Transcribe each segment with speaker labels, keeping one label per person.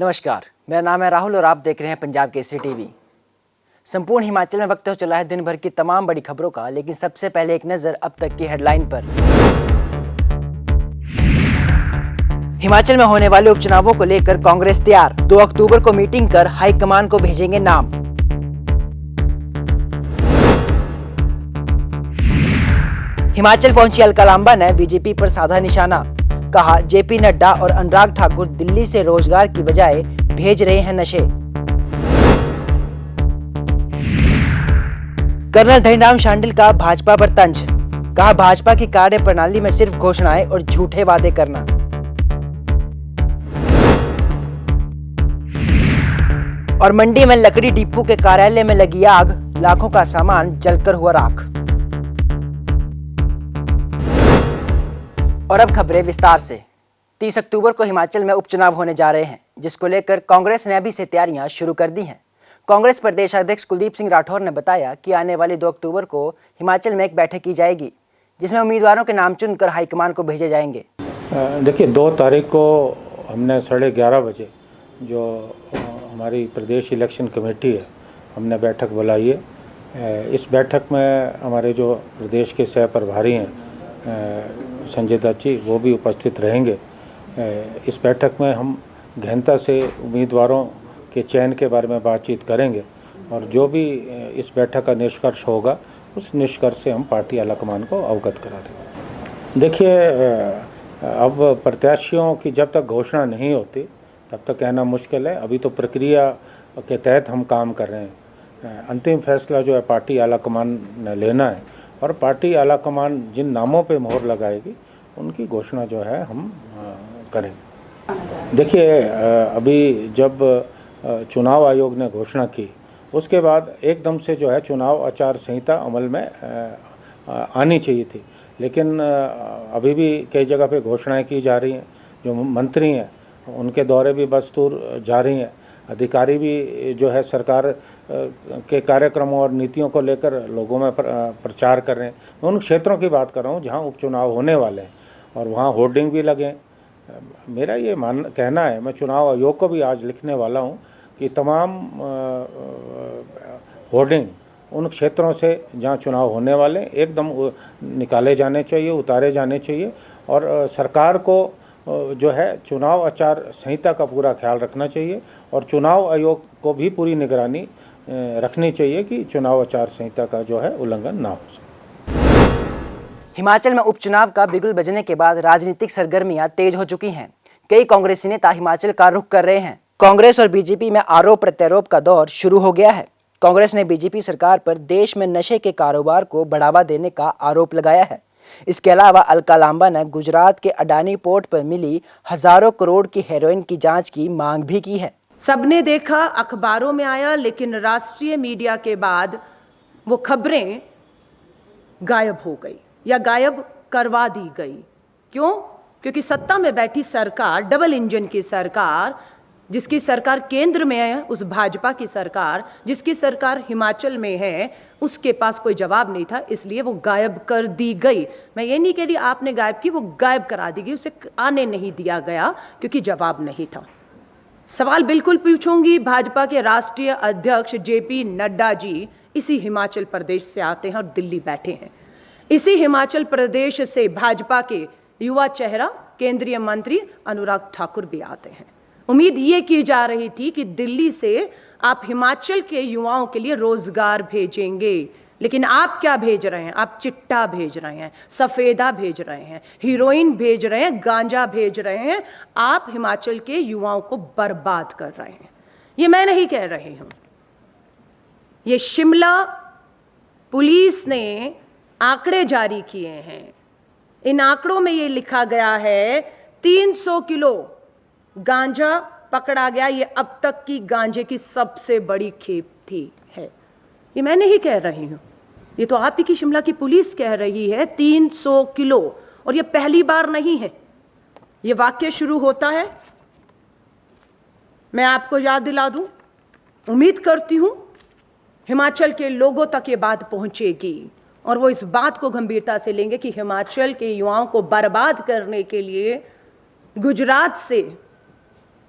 Speaker 1: नमस्कार, मेरा नाम है राहुल और आप देख रहे हैं पंजाब केसरी टीवी। संपूर्ण हिमाचल में वक्त हो चला है दिन भर की तमाम बड़ी खबरों का, लेकिन सबसे पहले एक नजर अब तक की हेडलाइन पर। हिमाचल में होने वाले उपचुनावों को लेकर कांग्रेस तैयार। 2 अक्टूबर को मीटिंग कर हाईकमान को भेजेंगे नाम। हिमाचल पहुंची अलका लांबा ने बीजेपी पर साधा निशाना। कहा, जेपी नड्डा और अनुराग ठाकुर दिल्ली से रोजगार की बजाय भेज रहे हैं नशे। कर्नल धनीराम शांडिल का भाजपा पर तंज। कहा, भाजपा की कार्य प्रणाली में सिर्फ घोषणाएं और झूठे वादे करना। और मंडी में लकड़ी डिपो के कार्यालय में लगी आग, लाखों का सामान जलकर हुआ राख। और अब खबरें विस्तार से। 30 अक्टूबर को हिमाचल में उपचुनाव होने जा रहे हैं, जिसको लेकर कांग्रेस ने अभी से तैयारियां शुरू कर दी हैं। कांग्रेस प्रदेश अध्यक्ष कुलदीप सिंह राठौर ने बताया कि आने वाली 2 अक्टूबर को हिमाचल में एक बैठक की जाएगी, जिसमें उम्मीदवारों के नाम चुनकर हाईकमान को भेजे जाएंगे।
Speaker 2: देखिए, 2 तारीख को हमने 11:30 बजे जो हमारी प्रदेश इलेक्शन कमेटी है, हमने बैठक बुलाई है। इस बैठक में हमारे जो प्रदेश के सह प्रभारी हैं संजय दत्त जी, वो भी उपस्थित रहेंगे। इस बैठक में हम गहनता से उम्मीदवारों के चयन के बारे में बातचीत करेंगे और जो भी इस बैठक का निष्कर्ष होगा, उस निष्कर्ष से हम पार्टी आलाकमान को अवगत करा देंगे। देखिए, अब प्रत्याशियों की जब तक घोषणा नहीं होती तब तक कहना मुश्किल है। अभी तो प्रक्रिया के तहत हम काम कर रहे हैं। अंतिम फैसला जो है पार्टी आलाकमान ने लेना है और पार्टी आलाकमान जिन नामों पे मोहर लगाएगी उनकी घोषणा जो है हम करेंगे। देखिए, अभी जब चुनाव आयोग ने घोषणा की, उसके बाद एकदम से जो है चुनाव आचार संहिता अमल में आनी चाहिए थी, लेकिन अभी भी कई जगह पे घोषणाएं की जा रही हैं। जो मंत्री हैं उनके दौरे भी बदस्तूर जारी हैं। अधिकारी भी जो है सरकार के कार्यक्रमों और नीतियों को लेकर लोगों में प्रचार कर रहे हैं। मैं उन क्षेत्रों की बात कर रहा हूँ जहाँ उपचुनाव होने वाले हैं और वहाँ होर्डिंग भी लगे। मेरा ये कहना है, मैं चुनाव आयोग को भी आज लिखने वाला हूँ कि तमाम होर्डिंग उन क्षेत्रों से जहाँ चुनाव होने वाले एकदम निकाले जाने चाहिए, उतारे जाने चाहिए और सरकार को जो है चुनाव आचार संहिता का पूरा ख्याल रखना चाहिए और चुनाव आयोग को भी पूरी निगरानी रखनी चाहिए कि चुनाव आचार संहिता का जो है उल्लंघन ना हो सके।
Speaker 1: हिमाचल में उपचुनाव का बिगुल बजने के बाद राजनीतिक सरगर्मियां तेज हो चुकी हैं। कई कांग्रेसी नेता हिमाचल का रुख कर रहे हैं। कांग्रेस और बीजेपी में आरोप प्रत्यारोप का दौर शुरू हो गया है। कांग्रेस ने बीजेपी सरकार पर देश में नशे के कारोबार को बढ़ावा देने का आरोप लगाया है। इसके अलावा अलका लांबा ने गुजरात के अडानी पोर्ट पर मिली हजारों करोड़ की हेरोइन की जांच की मांग भी की है।
Speaker 3: सबने देखा, अखबारों में आया, लेकिन राष्ट्रीय मीडिया के बाद वो खबरें गायब हो गई या गायब करवा दी गई। क्यों? क्योंकि सत्ता में बैठी सरकार, डबल इंजन की सरकार, जिसकी सरकार केंद्र में है, उस भाजपा की सरकार जिसकी सरकार हिमाचल में है, उसके पास कोई जवाब नहीं था, इसलिए वो गायब कर दी गई। मैं ये नहीं कह रही आपने गायब की, वो गायब करा दी गई, उसे आने नहीं दिया गया क्योंकि जवाब नहीं था। सवाल बिल्कुल पूछूंगी, भाजपा के राष्ट्रीय अध्यक्ष जेपी नड्डा जी इसी हिमाचल प्रदेश से आते हैं और दिल्ली बैठे हैं। इसी हिमाचल प्रदेश से भाजपा के युवा चेहरा केंद्रीय मंत्री अनुराग ठाकुर भी आते हैं। उम्मीद ये की जा रही थी कि दिल्ली से आप हिमाचल के युवाओं के लिए रोजगार भेजेंगे, लेकिन आप क्या भेज रहे हैं? आप चिट्टा भेज रहे हैं, सफेदा भेज रहे हैं, हीरोइन भेज रहे हैं, गांजा भेज रहे हैं। आप हिमाचल के युवाओं को बर्बाद कर रहे हैं। ये मैं नहीं कह रही हूं, ये शिमला पुलिस ने आंकड़े जारी किए हैं। इन आंकड़ों में ये लिखा गया है 300 किलो गांजा पकड़ा गया। ये अब तक की गांजे की सबसे बड़ी खेप थी है। ये मैं नहीं कह रही हूं, ये तो आप ही की शिमला की पुलिस कह रही है। 300 किलो, और ये पहली बार नहीं है। ये वाक्य शुरू होता है, मैं आपको याद दिला दूं, उम्मीद करती हूं हिमाचल के लोगों तक ये बात पहुंचेगी और वो इस बात को गंभीरता से लेंगे कि हिमाचल के युवाओं को बर्बाद करने के लिए गुजरात से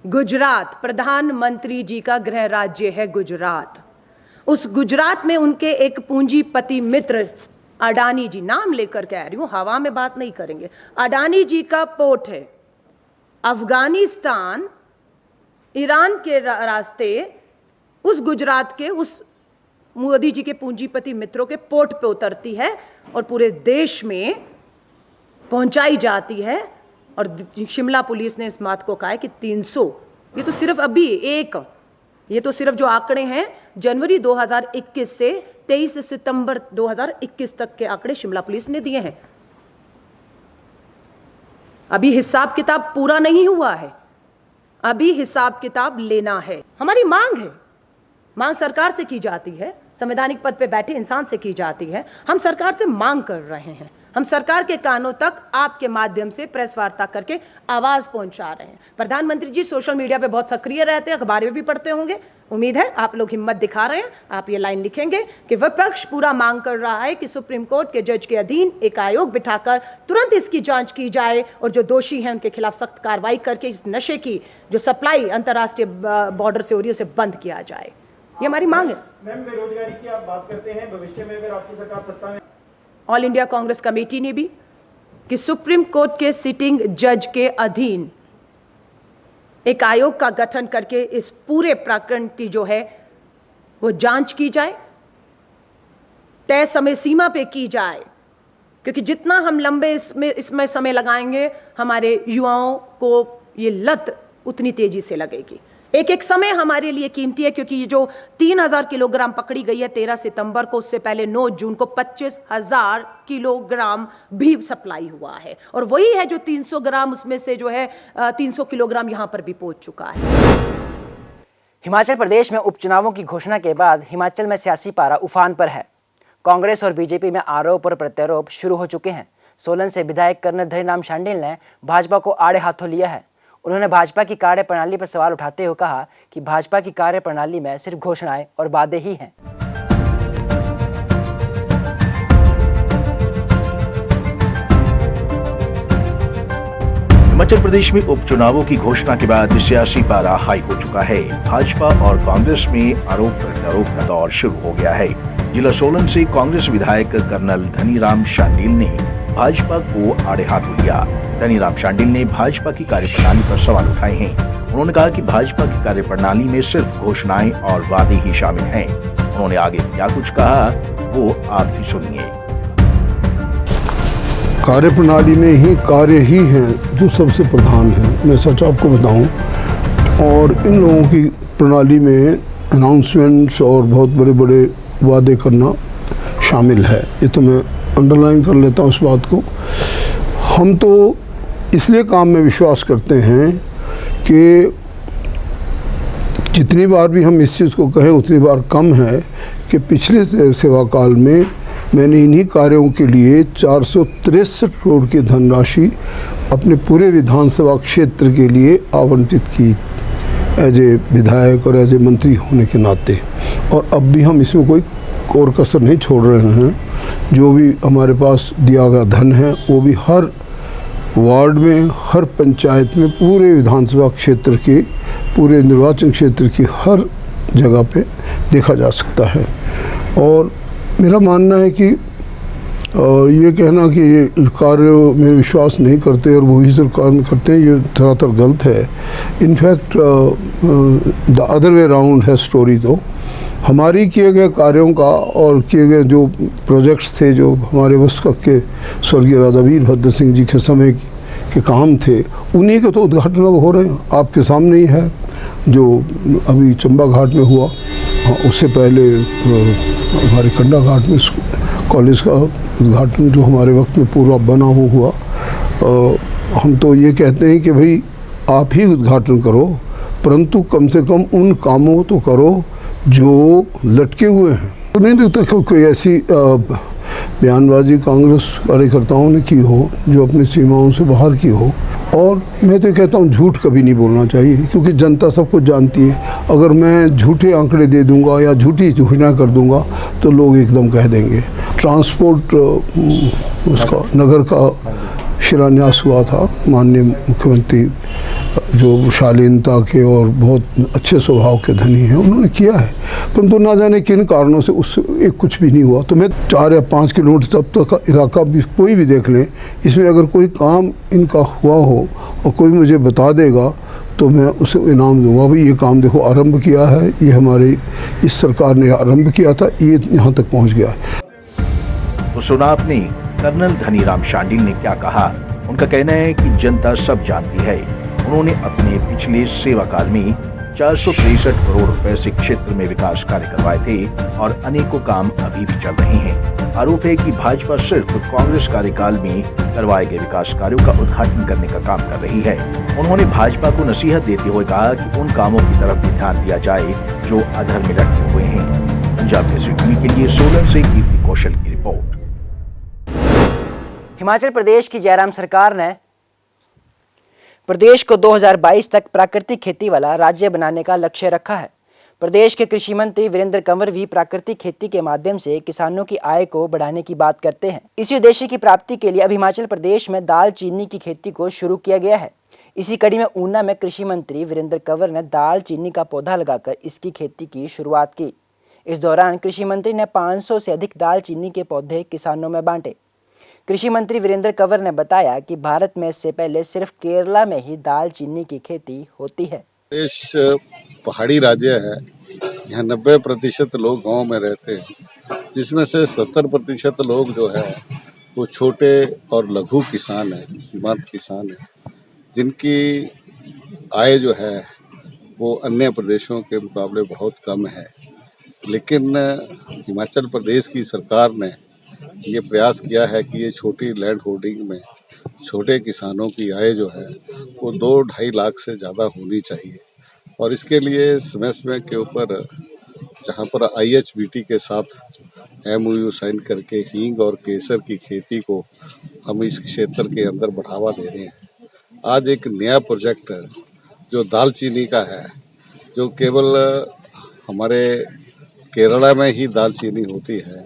Speaker 3: गुजरात, प्रधानमंत्री जी का गृह राज्य है गुजरात। उस गुजरात में उनके एक पूंजीपति मित्र अडानी जी, नाम लेकर कह रही हूं, हवा में बात नहीं करेंगे, अडानी जी का पोर्ट है। अफगानिस्तान ईरान के रास्ते उस गुजरात के उस मोदी जी के पूंजीपति मित्रों के पोर्ट पे उतरती है और पूरे देश में पहुंचाई जाती है। और शिमला पुलिस ने इस बात को कहा है कि 300, ये तो सिर्फ अभी ये तो सिर्फ जो आंकड़े हैं जनवरी 2021 से 23 सितंबर 2021 तक के आंकड़े शिमला पुलिस ने दिए हैं। अभी हिसाब किताब पूरा नहीं हुआ है, अभी हिसाब किताब लेना है। हमारी मांग है, मांग सरकार से की जाती है, संवैधानिक पद पे बैठे इंसान से की जाती है। हम सरकार से मांग कर रहे हैं, हम सरकार के कानों तक आपके माध्यम से प्रेस वार्ता करके आवाज पहुंचा रहे हैं। प्रधानमंत्री जी सोशल मीडिया पे बहुत सक्रिय रहते हैं, अखबार में भी पढ़ते होंगे। उम्मीद है आप लोग हिम्मत दिखा रहे हैं, आप ये लाइन लिखेंगे कि विपक्ष पूरा मांग कर रहा है कि सुप्रीम कोर्ट के जज के अधीन एक आयोग बिठाकर तुरंत इसकी जांच की जाए और जो दोषी हैं उनके खिलाफ सख्त कार्रवाई करके इस नशे की जो सप्लाई अंतर्राष्ट्रीय बॉर्डर से हो रही है उसे बंद किया जाए। ये हमारी मांग है।
Speaker 4: मैम, बेरोजगारी की आप बात करते हैं, भविष्य में अगर आपकी सरकार सत्ता में,
Speaker 3: ऑल इंडिया कांग्रेस कमेटी ने भी कि सुप्रीम कोर्ट के सिटिंग जज के अधीन एक आयोग का गठन करके इस पूरे प्रकरण की जो है वो जांच की जाए, तय समय सीमा पे की जाए, क्योंकि जितना हम लंबे इसमें समय लगाएंगे हमारे युवाओं को ये लत उतनी तेजी से लगेगी। एक एक समय हमारे लिए कीमती है, क्योंकि ये जो 3000 किलोग्राम पकड़ी गई है 13 सितंबर को, उससे पहले 9 जून को 25,000 किलोग्राम भी सप्लाई हुआ है और वही है जो 300 ग्राम उसमें से जो है 300 किलोग्राम यहां पर भी पहुंच चुका है।
Speaker 1: हिमाचल प्रदेश में उपचुनावों की घोषणा के बाद हिमाचल में सियासी पारा उफान पर है। कांग्रेस और बीजेपी में आरोप और प्रत्यारोप शुरू हो चुके हैं। सोलन से विधायक कर्नल धनीराम शांडिल ने भाजपा को आड़े हाथों लिया है। उन्होंने भाजपा की कार्यप्रणाली पर सवाल उठाते हुए कहा कि भाजपा की कार्यप्रणाली में सिर्फ घोषणाएं और वादे ही हैं।
Speaker 5: हिमाचल प्रदेश में उपचुनावों की घोषणा के बाद सियासी पारा हाई हो चुका है। भाजपा और कांग्रेस में आरोप प्रत्यारोप का दौर शुरू हो गया है। जिला सोलन से कांग्रेस विधायक कर्नल धनीराम शांडिल ने भाजपा को आड़े हाथों लिया। धनीराम शांडिल ने भाजपा की कार्यप्रणाली पर सवाल उठाए हैं। उन्होंने कहा कि भाजपा की कार्यप्रणाली में सिर्फ घोषणाएं और वादे ही शामिल हैं। उन्होंने आगे क्या कुछ कहा वो आप भी सुनिए।
Speaker 6: कार्यप्रणाली में ही कार्य ही हैं जो सबसे प्रधान है, मैं सच आपको बताऊं। और इन लोगों की प्रणाली में अनाउंसमेंट्स और बहुत बड़े बड़े वादे करना शामिल है। ये तो मैं अंडरलाइन कर लेता हूँ इस बात को। हम तो इसलिए काम में विश्वास करते हैं कि जितनी बार भी हम इस चीज़ को कहें उतनी बार कम है कि पिछले सेवा काल में मैंने इन्हीं कार्यों के लिए 463 करोड़ की धनराशि अपने पूरे विधानसभा क्षेत्र के लिए आवंटित की एज ए विधायक और एज ए मंत्री होने के नाते। और अब भी हम इसमें कोई और कसर नहीं छोड़ रहे हैं। जो भी हमारे पास दिया गया धन है वो भी हर वार्ड में, हर पंचायत में, पूरे विधानसभा क्षेत्र के, पूरे निर्वाचन क्षेत्र की हर जगह पे देखा जा सकता है। और मेरा मानना है कि ये कहना कि ये कार्य में विश्वास नहीं करते और वही सरकार में करते हैं, ये धरातल गलत है। In fact the other way round है स्टोरी। तो हमारी किए गए कार्यों का और किए गए जो प्रोजेक्ट्स थे जो हमारे वस्क के स्वर्गीय राजा वीरभद्र सिंह जी के समय के काम थे, उन्हीं के तो उद्घाटन अब हो रहे हैं। आपके सामने ही है जो अभी चंबा घाट में हुआ। उससे पहले हमारे कंडा घाट में कॉलेज का उद्घाटन जो हमारे वक्त में पूरा बना हुआ। हम तो ये कहते हैं कि भाई आप ही उद्घाटन करो, परंतु कम से कम उन कामों तो करो जो लटके हुए हैं। तो नहीं लगता कोई ऐसी बयानबाजी कांग्रेस कार्यकर्ताओं ने की हो जो अपनी सीमाओं से बाहर की हो। और मैं तो कहता हूँ झूठ कभी नहीं बोलना चाहिए, क्योंकि जनता सब कुछ जानती है। अगर मैं झूठे आंकड़े दे दूंगा या झूठी घोषणा कर दूंगा तो लोग एकदम कह देंगे। ट्रांसपोर्ट उसका नगर का शिलान्यास हुआ था, माननीय मुख्यमंत्री जो शालीनता के और बहुत अच्छे स्वभाव के धनी हैं, उन्होंने किया है, परंतु ना जाने किन कारणों से उस एक कुछ भी नहीं हुआ। तो मैं 4 या 5 किलोमीटर तब तक का इलाका भी कोई भी देख लें, इसमें अगर कोई काम इनका हुआ हो और कोई मुझे बता देगा तो मैं उसे इनाम दूंगा। भाई ये काम देखो आरंभ किया है, ये हमारी इस सरकार ने आरंभ किया था, ये यहाँ तक पहुँच गया है।
Speaker 5: तो सुना आपने कर्नल धनीराम शांडिल ने क्या कहा। उनका कहना है कि जनता सब जानती है। उन्होंने अपने पिछले सेवा काल में 463 करोड़ रुपए से क्षेत्र में विकास कार्य करवाए थे और अनेकों काम अभी भी चल रहे हैं। आरोप है कि भाजपा सिर्फ कांग्रेस कार्यकाल में करवाए गए विकास कार्यों का उद्घाटन करने का काम कर रही है। उन्होंने भाजपा को नसीहत देते हुए कहा कि उन कामों की तरफ भी ध्यान दिया जाए जो अधर में लटके हुए हैं। पंजाब केसरी टीवी के लिए सोलन से कीर्ति कौशल की रिपोर्ट।
Speaker 1: हिमाचल प्रदेश की जयराम सरकार ने प्रदेश को 2022 तक प्राकृतिक खेती वाला राज्य बनाने का लक्ष्य रखा है। प्रदेश के कृषि मंत्री वीरेंद्र कंवर भी प्राकृतिक खेती के माध्यम से किसानों की आय को बढ़ाने की बात करते हैं। इसी उद्देश्य की प्राप्ति के लिए अब हिमाचल प्रदेश में दाल चीनी की खेती को शुरू किया गया है। इसी कड़ी में ऊना में कृषि मंत्री वीरेंद्र कंवर ने दाल चीनी का पौधा लगाकर इसकी खेती की शुरुआत की। इस दौरान कृषि मंत्री ने 500 से अधिक दाल चीनी के पौधे किसानों में बांटे। कृषि मंत्री वीरेंद्र कंवर ने बताया कि भारत में इससे पहले सिर्फ केरला में ही दाल चीनी की खेती होती है।
Speaker 7: देश पहाड़ी राज्य है, यहाँ 90% लोग गांव में रहते हैं, जिसमें से 70% लोग जो है वो छोटे और लघु किसान हैं, सीमांत किसान हैं, जिनकी आय जो है वो अन्य प्रदेशों के मुकाबले बहुत कम है। लेकिन हिमाचल प्रदेश की सरकार ने ये प्रयास किया है कि ये छोटी लैंड होल्डिंग में छोटे किसानों की आय जो है वो 2-2.5 लाख से ज़्यादा होनी चाहिए। और इसके लिए समय के ऊपर जहाँ पर IHBT के साथ MOU साइन करके हींग और केसर की खेती को हम इस क्षेत्र के अंदर बढ़ावा दे रहे हैं। आज एक नया प्रोजेक्ट जो दाल चीनी का है, जो केवल हमारे केरला में ही दाल चीनी होती है,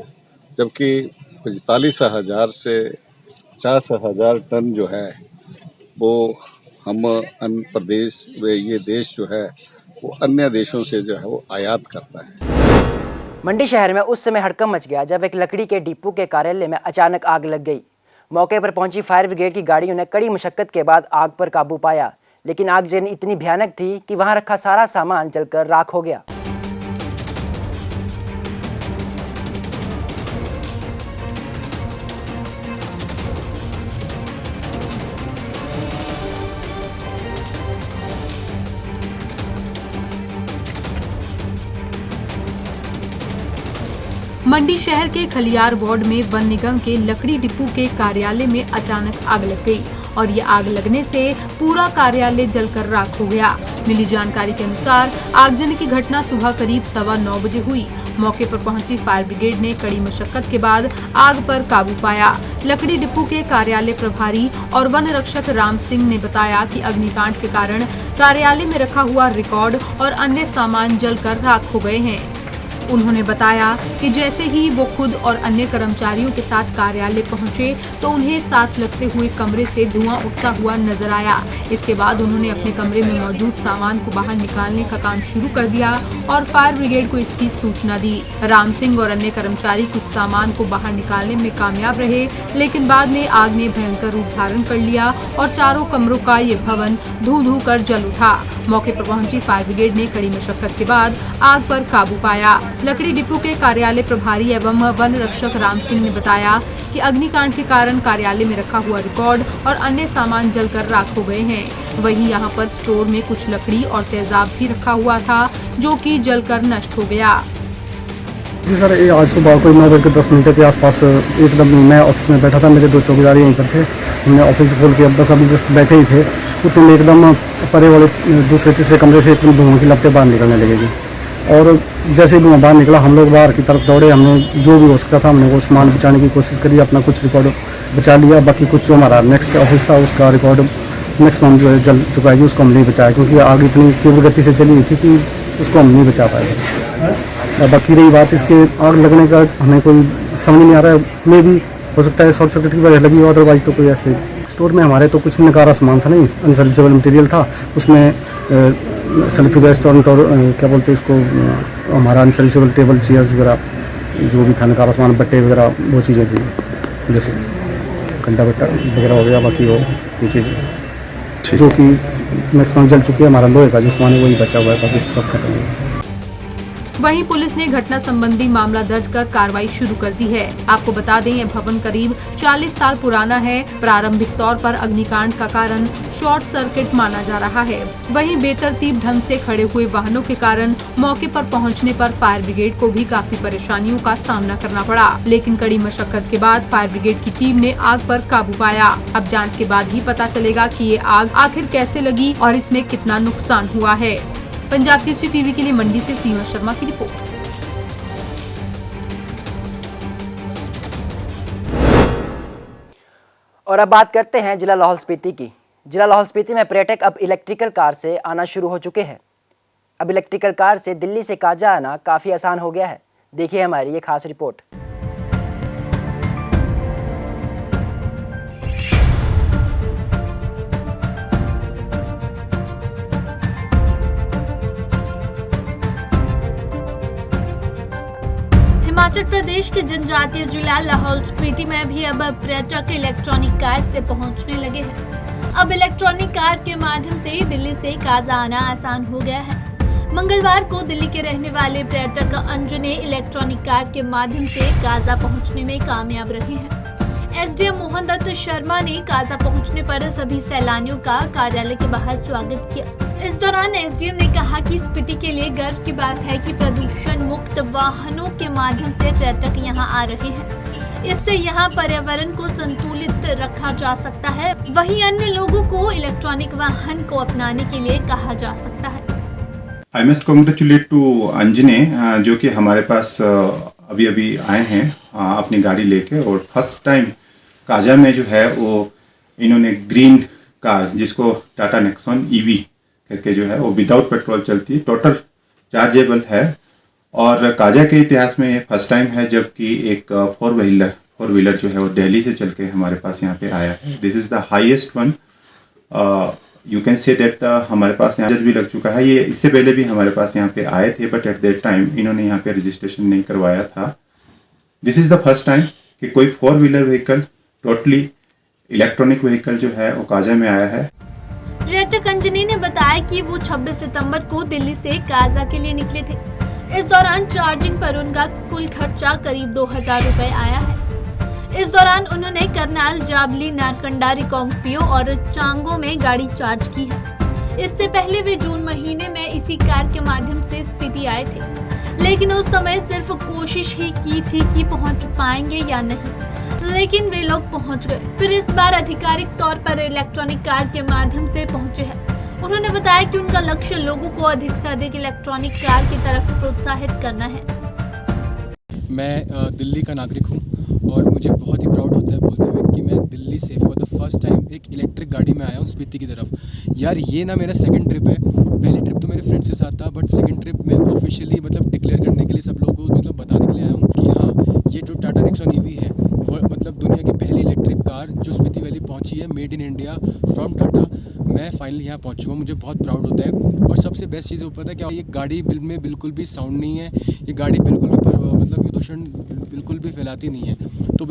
Speaker 7: जबकि 45,000 से 50,000 टन जो है वो हम अन्य प्रदेश में, ये देश जो है वो अन्य देशों से जो है वो आयात करता है।
Speaker 1: मंडी शहर में उस समय हड़कंप मच गया जब एक लकड़ी के डिपो के कार्यालय में अचानक आग लग गई। मौके पर पहुंची फायर ब्रिगेड की गाड़ियों ने कड़ी मशक्कत के बाद आग पर काबू पाया, लेकिन आगजनी इतनी भयानक थी कि वहां रखा सारा सामान जलकर राख हो गया।
Speaker 8: मंडी शहर के खलियार वार्ड में वन निगम के लकड़ी डिपो के कार्यालय में अचानक आग लग गई और ये आग लगने से पूरा कार्यालय जलकर राख हो गया। मिली जानकारी के अनुसार आगजनी की घटना सुबह करीब 9:15 बजे हुई। मौके पर पहुंची फायर ब्रिगेड ने कड़ी मशक्कत के बाद आग पर काबू पाया। लकड़ी डिपो के कार्यालय प्रभारी और वन रक्षक राम सिंह ने बताया कि अग्निकांड के कारण कार्यालय में रखा हुआ रिकॉर्ड और अन्य सामान जलकर राख हो गए हैं। उन्होंने बताया कि जैसे ही वो खुद और अन्य कर्मचारियों के साथ कार्यालय पहुंचे तो उन्हें साथ लगते हुए कमरे से धुआं उठता हुआ नजर आया। इसके बाद उन्होंने अपने कमरे में मौजूद सामान को बाहर निकालने का काम शुरू कर दिया और फायर ब्रिगेड को इसकी सूचना दी। राम सिंह और अन्य कर्मचारी कुछ सामान को बाहर निकालने में कामयाब रहे, लेकिन बाद में आग ने भयंकर रूप धारण कर लिया और चारों कमरों का ये भवन धू कर जल उठा। मौके पर पहुंची फायर ब्रिगेड ने कड़ी मशक्कत के बाद आग पर काबू पाया। लकड़ी डिपो के कार्यालय प्रभारी एवं वन रक्षक राम सिंह ने बताया कि अग्निकांड के कारण कार्यालय में रखा हुआ रिकॉर्ड और अन्य सामान जलकर राख हो गए हैं। वहीं यहां पर स्टोर में कुछ लकड़ी और तेजाब भी रखा हुआ था जो कि जलकर नष्ट हो गया।
Speaker 9: जी सर, ये आज सुबह कोई 9:10 के आसपास एकदम मैं ऑफिस में बैठा था, मेरे 2 चौकीदार यहीं पर थे। हमने ऑफिस खोल के बस अभी जस्ट बैठे ही थे, उतने एकदम परे वाले दूसरे तीसरे कमरे से एकदम धुआं की लपटें बाहर निकलने लगेगी। और जैसे ही धुआं बाहर निकला हम लोग बाहर की तरफ दौड़े। हमने जो भी हो सकता था हमने वो सामान बचाने की कोशिश करी, अपना कुछ रिकॉर्ड बचा लिया। बाकी कुछ जो हमारा नेक्स्ट ऑफिस था उसका रिकॉर्ड मैक्सिमम जो है जल चुका है, उसको हम नहीं बचाया क्योंकि आग इतनी तीव्र गति से चली हुई थी कि उसको हम नहीं बचा पाए। बाकी रही बात इसके आग लगने का हमें कोई समझ नहीं आ रहा है, मे भी हो सकता है शॉर्ट सर्किट की वजह लगी हो, अदरवाइज तो कोई ऐसे स्टोर में हमारे तो कुछ नकारा सामान था नहीं, अनसर्विसेबल मटेरियल था उसमें। सेल्फी रेस्टोरेंट और क्या बोलते हैं इसको, हमारा अनसर्विसेबल टेबल चेयर्स वगैरह जो भी था, नकारा सामान, बट्टे वगैरह, वो चीज़ें थी, जैसे कंडा बट्टा वगैरह हो गया, बाकी वो ये चीज़ें जो कि मैक्सिमम जल चुकी है। हमारा लोहे का जो सामान है वही बचा हुआ है, बाकी सब खत्म हो गया।
Speaker 8: वहीं पुलिस ने घटना संबंधी मामला दर्ज कर कार्रवाई शुरू कर दी है। आपको बता दें, यह भवन करीब 40 साल पुराना है। प्रारंभिक तौर पर अग्निकांड का कारण शॉर्ट सर्किट माना जा रहा है। वहीं बेतरतीब ढंग से खड़े हुए वाहनों के कारण मौके पर पहुंचने पर फायर ब्रिगेड को भी काफी परेशानियों का सामना करना पड़ा, लेकिन कड़ी मशक्कत के बाद फायर ब्रिगेड की टीम ने आग पर काबू पाया। अब जाँच के बाद ही पता चलेगा कि ये आग आखिर कैसे लगी और इसमें कितना नुकसान हुआ है। पंजाब केसरी टीवी के लिए मंडी से सीमा शर्मा की रिपोर्ट।
Speaker 1: और अब बात करते हैं जिला लाहौल स्पीति की। जिला लाहौल स्पीति में पर्यटक अब इलेक्ट्रिकल कार से आना शुरू हो चुके हैं। अब इलेक्ट्रिकल कार से दिल्ली से काजा आना काफ़ी आसान हो गया है। देखिए हमारी ये खास रिपोर्ट।
Speaker 10: हिमाचल प्रदेश के जनजातीय जिला लाहौल स्पीति में भी अब पर्यटक इलेक्ट्रॉनिक कार से पहुंचने लगे हैं। अब इलेक्ट्रॉनिक कार के माध्यम से दिल्ली से काजा आना आसान हो गया है। मंगलवार को दिल्ली के रहने वाले पर्यटक अंजने इलेक्ट्रॉनिक कार के माध्यम से काजा पहुंचने में कामयाब रहे हैं। एसडीएम मोहन दत्त शर्मा ने काजा पहुंचने पर सभी सैलानियों का कार्यालय के बाहर स्वागत किया। इस दौरान एसडीएम ने कहा कि स्पीति के लिए गर्व की बात है कि प्रदूषण मुक्त वाहनों के माध्यम से पर्यटक यहां आ रहे हैं। इससे यहां पर्यावरण को संतुलित रखा जा सकता है। वहीं अन्य लोगों को इलेक्ट्रॉनिक वाहन को अपनाने के लिए कहा जा सकता है।
Speaker 11: आई मस्ट कॉन्ग्रेचुलेट टू अंजने जो कि हमारे पास अभी अभी आए हैं अपनी गाड़ी लेके, और फर्स्ट टाइम काजा में जो है वो इन्होंने ग्रीन कार जिसको टाटा नेक्सॉन ईवी करके जो है वो विदाउट पेट्रोल चलती है, टोटल चार्जेबल है। और काजा के इतिहास में ये फर्स्ट टाइम है जबकि एक फोर व्हीलर जो है वो दिल्ली से चल के हमारे पास यहाँ पे आया है। This is the highest one, you can say that हमारे पास यहाँ भी लग चुका है। ये इससे पहले भी हमारे पास यहाँ पे आए थे, बट एट दैट टाइम इन्होंने यहाँ पे रजिस्ट्रेशन नहीं करवाया था। This is the first time कि कोई four wheeler vehicle totally electronic vehicle जो है वो काजा में आया है।
Speaker 10: पर्यटक अंजनी ने बताया कि वो 26 सितंबर को दिल्ली से काजा के लिए निकले थे। इस दौरान चार्जिंग पर उनका कुल खर्चा करीब 2000 रुपए आया है। इस दौरान उन्होंने करनाल, जाबली, नारकंडा, रिकांगपियो और चांगो में गाड़ी चार्ज की है। इससे पहले वे जून महीने में इसी कार के माध्यम से स्पीति आए थे, लेकिन उस समय सिर्फ कोशिश ही की थी कि पहुंच पाएंगे या नहीं, लेकिन वे लोग पहुंच गए। फिर इस बार आधिकारिक तौर पर इलेक्ट्रॉनिक कार के माध्यम से पहुंचे हैं। उन्होंने बताया कि उनका लक्ष्य लोगों को अधिक से अधिक इलेक्ट्रॉनिक कार की तरफ प्रोत्साहित करना है।
Speaker 12: मैं दिल्ली का नागरिक हूं और मुझे बहुत ही प्राउड होता है बोलते हुए कि मैं दिल्ली से फॉर द फर्स्ट टाइम एक इलेक्ट्रिक गाड़ी में आया हूं स्पीति की तरफ। यार ये ना मेरा सेकंड ट्रिप है। पहली ट्रिप तो मेरे फ्रेंड्स के साथ था, बट सेकंड ट्रिप मैं ऑफिशियली मतलब डिक्लेयर करने के लिए सब लोगों को मतलब बताने के लिए आया हूँ कि हाँ, ये जो टाटा नेक्सॉन ईवी है वो मतलब दुनिया की पहली इलेक्ट्रिक कार जो स्पीति वैली पहुंची है, made in India from Tata. मैं फाइनली यहाँ पहुँच चुका हूँ, मुझे बहुत प्राउड होता है। और सबसे बेस्ट चीज़ पता है क्या, ये गाड़ी में बिल्कुल भी साउंड नहीं है, ये गाड़ी बिल्कुल भी मतलब प्रदूषण बिल्कुल भी फैलाती नहीं है। तो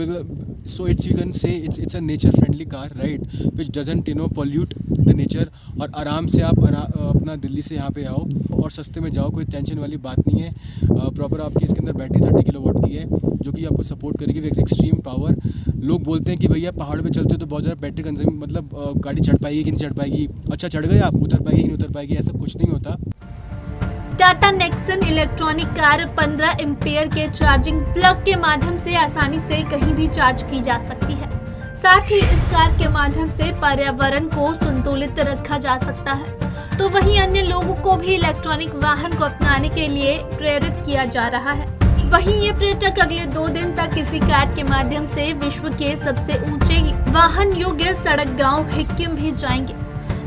Speaker 12: so it's you can say it's a nature friendly car, right, which doesn't pollute the nature. और आराम से आप अपना दिल्ली से यहाँ पे आओ और सस्ते में जाओ, कोई टेंशन वाली बात नहीं है। प्रॉपर आपकी इसके अंदर बैटरी 30 किलोवाट की है जो कि आपको सपोर्ट करेगी विद एक्सट्रीम पावर। लोग बोलते हैं कि भैया पहाड़ पे चलते हो तो बहुत ज़्यादा बैटरी कंज्यूम, मतलब गाड़ी चढ़ पाएगी कि नहीं चढ़ पाएगी, अच्छा चढ़ गए आप, उतर पाएगी कि नहीं उतर पाएगी, ऐसा कुछ नहीं होता।
Speaker 10: Tata Nexon electronic car 15 ampere के चार्जिंग प्लग के माध्यम से आसानी से कहीं भी चार्ज की जा सकती है। साथ ही इस कार के माध्यम से पर्यावरण को संतुलित रखा जा सकता है। तो वहीं अन्य लोगों को भी इलेक्ट्रॉनिक वाहन को अपनाने के लिए प्रेरित किया जा रहा है। वहीं ये पर्यटक अगले 2 दिन तक इसी कार के माध्यम से विश्व के सबसे ऊंचे वाहन योग्य सड़क गांव हिक्किम भी जाएंगे।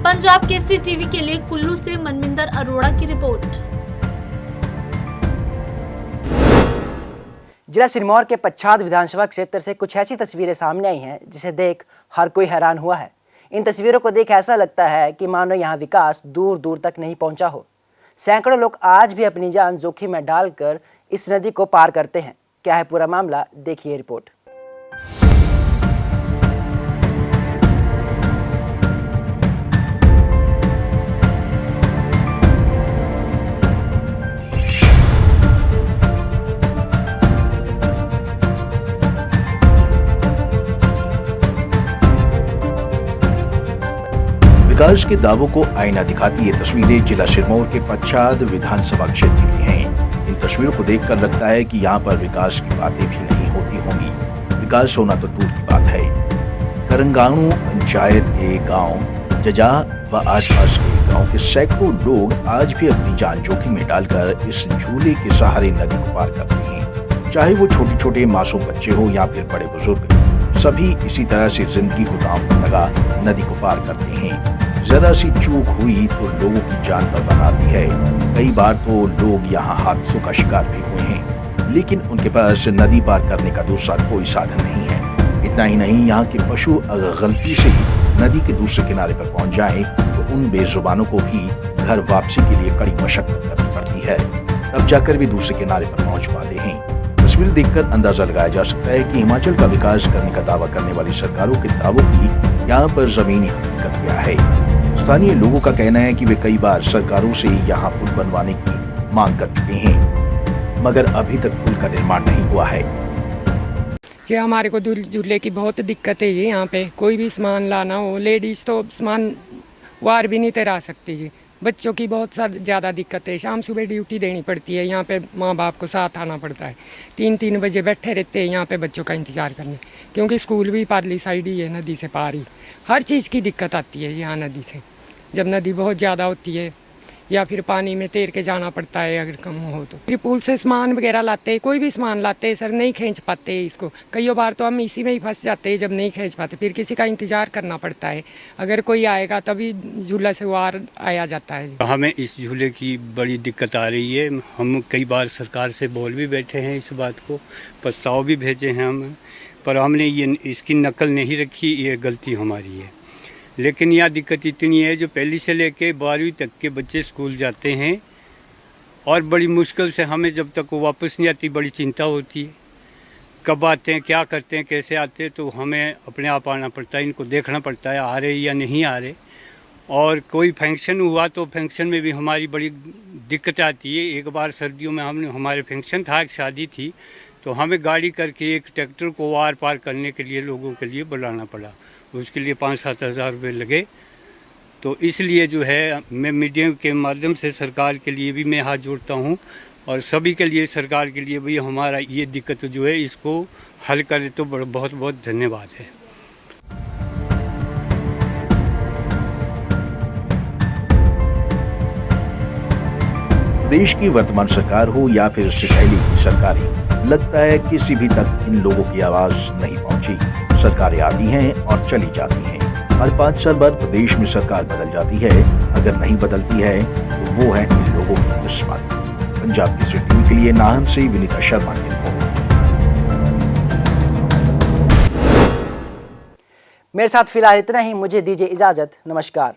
Speaker 10: पंजाब केसरी टीवी के लिए कुल्लू से मनमिंदर अरोड़ा की रिपोर्ट।
Speaker 1: जिला सिरमौर के पच्छाद विधानसभा क्षेत्र से कुछ ऐसी तस्वीरें सामने आई हैं जिसे देख हर कोई हैरान हुआ है। इन तस्वीरों को देख ऐसा लगता है कि मानो यहाँ विकास दूर दूर तक नहीं पहुँचा हो। सैकड़ों लोग आज भी अपनी जान जोखिम में डालकर इस नदी को पार करते हैं। क्या है पूरा मामला, देखिए रिपोर्ट।
Speaker 5: विकास के दावों को आईना दिखाती ये तस्वीरें जिला सिरमौर के पच्छाद विधानसभा क्षेत्र की हैं। इन तस्वीरों को देखकर लगता है कि यहाँ पर विकास की बातें भी नहीं होती होंगी। विकास होना तो दूर की बात है। करंगाणु पंचायत के गांव जजा व आसपास के गांव के सैकड़ों लोग आज भी अपनी जान जोखिम में डालकर इस झूले के सहारे नदी को पार करते हैं। चाहे वो छोटे छोटे मासूम बच्चे हो या फिर बड़े बुजुर्ग, सभी इसी तरह से जिंदगी को दांव पर लगा नदी को पार करते हैं। जरा सी चूक हुई तो लोगों की जान पर बनाती है। कई बार तो लोग यहाँ हादसों का शिकार भी हुए हैं, लेकिन उनके पास नदी पार करने का दूसरा कोई साधन नहीं है। इतना ही नहीं, यहाँ के पशु अगर गलती से ही नदी के दूसरे किनारे पर पहुँच जाएं, तो उन बेजुबानों को भी घर वापसी के लिए कड़ी मशक्कत करनी पड़ती है, तब जाकर भी दूसरे किनारे पर पहुँच पाते हैं। तस्वीर देखकर अंदाजा लगाया जा सकता है कि हिमाचल का विकास करने का दावा करने वाली सरकारों के दावों की यहाँ पर जमीनी हकीकत क्या है। स्थानीय लोगों का कहना है कि वे कई बार सरकारों से यहाँ पुल बनवाने की मांग कर चुके हैं, मगर अभी तक पुल का निर्माण नहीं हुआ है।
Speaker 13: कि हमारे को झूले की बहुत दिक्कत है। ये यहाँ पे कोई भी सामान लाना हो, लेडीज तो सामान वार भी नहीं तैरा सकती जी। बच्चों की बहुत ज़्यादा दिक्कत है। शाम सुबह ड्यूटी देनी पड़ती है, यहाँ पे माँ बाप को साथ आना पड़ता है। 3-3 बजे बैठे रहते हैं यहाँ पे बच्चों का इंतज़ार करने, क्योंकि स्कूल भी पारली साइड ही है, नदी से पार ही। हर चीज़ की दिक्कत आती है यहाँ नदी से। जब नदी बहुत ज़्यादा होती है या फिर पानी में तैर के जाना पड़ता है अगर कम हो तो। फिर पुल से सामान वगैरह लाते हैं, कोई भी सामान लाते हैं सर, नहीं खींच पाते इसको। कई बार तो हम इसी में ही फंस जाते हैं जब नहीं खींच पाते, फिर किसी का इंतज़ार करना पड़ता है। अगर कोई आएगा तभी झूला से वार आया जाता है।
Speaker 14: हमें इस झूले की बड़ी दिक्कत आ रही है। हम कई बार सरकार से बोल भी बैठे हैं, इस बात को प्रस्ताव भी भेजे हैं हम, पर हमने ये इसकी नकल नहीं रखी। ये गलती हमारी है। लेकिन यहाँ दिक्कत इतनी है, जो पहली से लेके 12वीं तक के बच्चे स्कूल जाते हैं और बड़ी मुश्किल से हमें जब तक वो वापस नहीं आती बड़ी चिंता होती है। कब आते हैं, क्या करते हैं, कैसे आते हैं, तो हमें अपने आप आना पड़ता है, इनको देखना पड़ता है आ रहे या नहीं आ रहे। और कोई फंक्शन हुआ तो फंक्शन में भी हमारी बड़ी दिक्कत आती है। एक बार सर्दियों में हमारे फंक्शन था, एक शादी थी, तो हमें गाड़ी करके एक ट्रैक्टर को आर पार करने के लिए लोगों के लिए बुलाना पड़ा। उसके लिए 5-7 हज़ार रुपये लगे। तो इसलिए जो है मैं मीडिया के माध्यम से सरकार के लिए भी मैं हाथ जोड़ता हूँ और सभी के लिए, सरकार के लिए भी हमारा ये दिक्कत जो है इसको हल करे तो बहुत बहुत धन्यवाद है।
Speaker 5: देश की वर्तमान सरकार हो या फिर उससे पहले की सरकारें, लगता है किसी भी तक इन लोगों की आवाज नहीं पहुंची। सरकारें आती हैं और चली जाती हैं। हर 5 साल बाद प्रदेश में सरकार बदल जाती है। अगर नहीं बदलती है तो वो है इन लोगों की किस्मत। पंजाब की टीवी के लिए नाहन से विनीता शर्मा की रिपोर्ट।
Speaker 1: मेरे साथ फिलहाल इतना ही। मुझे दीजिए इजाजत। नमस्कार।